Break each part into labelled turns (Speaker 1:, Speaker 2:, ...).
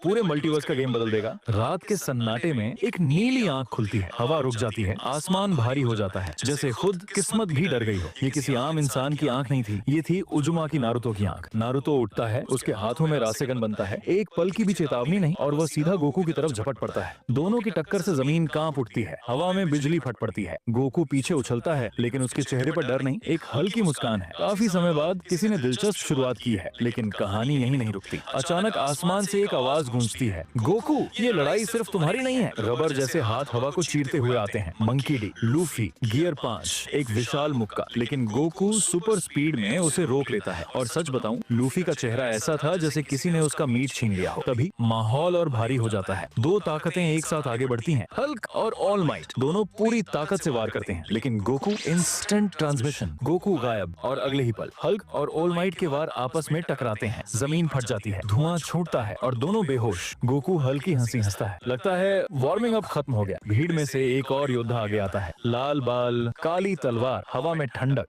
Speaker 1: पूरे मल्टीवर्स का गेम बदल देगा। रात के सन्नाटे में एक नीली आंख खुलती है, हवा रुक जाती है, आसमान भारी हो जाता है, जैसे खुद किस्मत भी डर गई हो। ये किसी आम इंसान की आंख नहीं थी, ये थी उजुमा की नारुतो की आंख। नारुतो उठता है, उसके हाथों में रासेगन बनता है, एक पल की भी चेतावनी नहीं, और वह सीधा गोकू की तरफ झपट पड़ता है। दोनों की टक्कर से जमीन कांप उठती है, हवा में बिजली फट पड़ती है। गोकू पीछे उछलता है, लेकिन उसके चेहरे पर डर नहीं, एक हल्की मुस्कान है। काफी समय बाद किसी ने दिलचस्प शुरुआत की है, लेकिन कहानी यहीं नहीं रुकती। अचानक आसमान से एक आवाज गूंजती है, गोकू, ये लड़ाई सिर्फ तुम्हारी नहीं है। रबर जैसे हाथ हवा को चीरते हुए आते हैं। मंकी डी, लूफी, गियर 5, एक विशाल मुक्का, लेकिन गोकू सुपर स्पीड में उसे रोक लेता है। और सच बताऊं, लूफी का चेहरा ऐसा था जैसे किसी ने उसका मीट छीन लिया हो। तभी माहौल और भारी हो जाता है। दो ताकतें एक साथ आगे बढ़ती हैं। हल्क और ऑल माइट दोनों पूरी ताकत से वार करते हैं, लेकिन गोकू इंस्टेंट ट्रांसमिशन, गोकू गायब, और अगले ही पल हल्क और ऑल माइट के वार आपस में टकराते हैं। जमीन फट जाती है, धुआं छूटता है और दोनों बेहोश। गोकू हल्की हंसी हंसता है, लगता है वार्मिंग अप खत्म हो गया। भीड़ में से एक और योद्धा आगे आता है, लाल बाल, काली तलवार, हवा में ठंडक।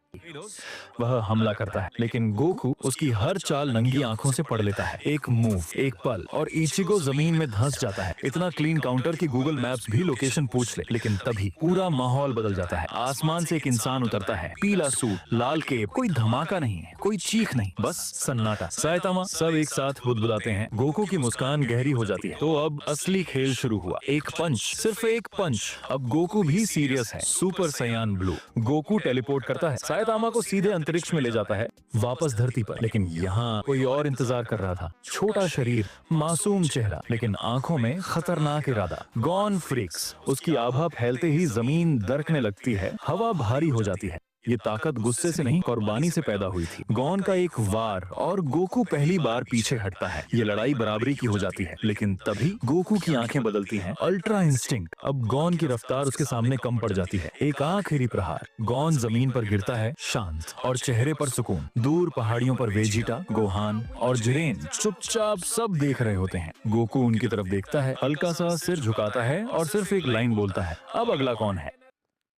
Speaker 1: वह हमला करता है, लेकिन गोकू उसकी हर चाल नंगी आंखों से पढ़ लेता है। एक मूव, एक पल, और इचिगो जमीन में धंस जाता है। इतना क्लीन काउंटर कि गूगल मैप्स भी लोकेशन पूछ ले। लेकिन तभी पूरा माहौल बदल जाता है। आसमान से एक इंसान उतरता है, पीला सूट, लाल केप। कोई धमाका नहीं है, कोई चीख नहीं, बस सन्नाटा। साइतामा सब एक साथ बुदबुदाते हैं। गोकू की मुस्कान गहरी हो जाती है। तो अब असली खेल शुरू हुआ। एक पंच, सिर्फ एक पंच। अब गोकू भी सीरियस है। सुपर सयान ब्लू। गोकू टेलीपोर्ट करता है, साइतामा को सीधे अंतरिक्ष में ले जाता है, वापस धरती पर। लेकिन यहाँ कोई और इंतजार कर रहा था। छोटा शरीर, मासूम चेहरा, लेकिन आंखों में खतरनाक इरादा। गॉन फ्रिक्स। उसकी आभा फैलते ही जमीन दरकने लगती है, हवा भारी हो जाती है। ये ताकत गुस्से से नहीं, कुर्बानी से पैदा हुई थी। गॉन का एक वार और गोकू पहली बार पीछे हटता है। ये लड़ाई बराबरी की हो जाती है, लेकिन तभी गोकू की आंखें बदलती हैं। Ultra instinct. अब गॉन की रफ्तार उसके सामने कम पड़ जाती है। एक आखिरी प्रहार, गॉन जमीन पर गिरता है, शांत, और चेहरे पर सुकून। दूर पहाड़ियों पर वेजिटा, गोहान और जिरेन चुपचाप सब देख रहे होते हैं। गोकू उनकी तरफ देखता है, हल्का सा सिर झुकाता है और सिर्फ एक लाइन बोलता है, अब अगला कौन है।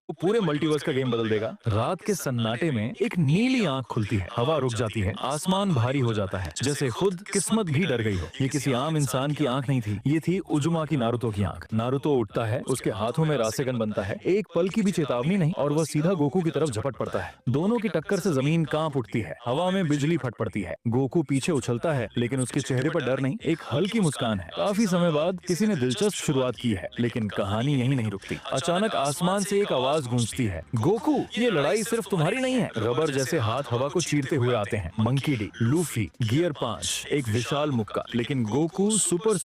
Speaker 1: वो पूरे मल्टीवर्स का गेम बदल देगा। रात के सन्नाटे में एक नीली आंख खुलती है, हवा रुक जाती है, आसमान भारी हो जाता है, जैसे खुद किस्मत भी डर गई हो। ये किसी आम इंसान की आंख नहीं थी, ये थी उजुमा की नारुतो की आंख। नारुतो उठता है, उसके हाथों में रासेगन बनता है, एक पल की भी चेतावनी नहीं, और वह सीधा गोकू की तरफ झपट पड़ता है। दोनों की टक्कर से जमीन कांप उठती है, हवा में बिजली फट पड़ती है। गोकू पीछे उछलता है, लेकिन उसके चेहरे पर डर नहीं, एक हल्की मुस्कान है। काफी समय बाद किसी ने दिलचस्प शुरुआत की है, लेकिन कहानी यहीं नहीं रुकती। अचानक आसमान से एक आवाज गूंजती है, गोकू, ये लड़ाई सिर्फ तुम्हारी नहीं है। रबर जैसे हाथ हवा को चीरते हुए आते हैं। मंकी डी, लूफी, गियर 5, एक विशाल मुक्का, लेकिन गोकू सुपर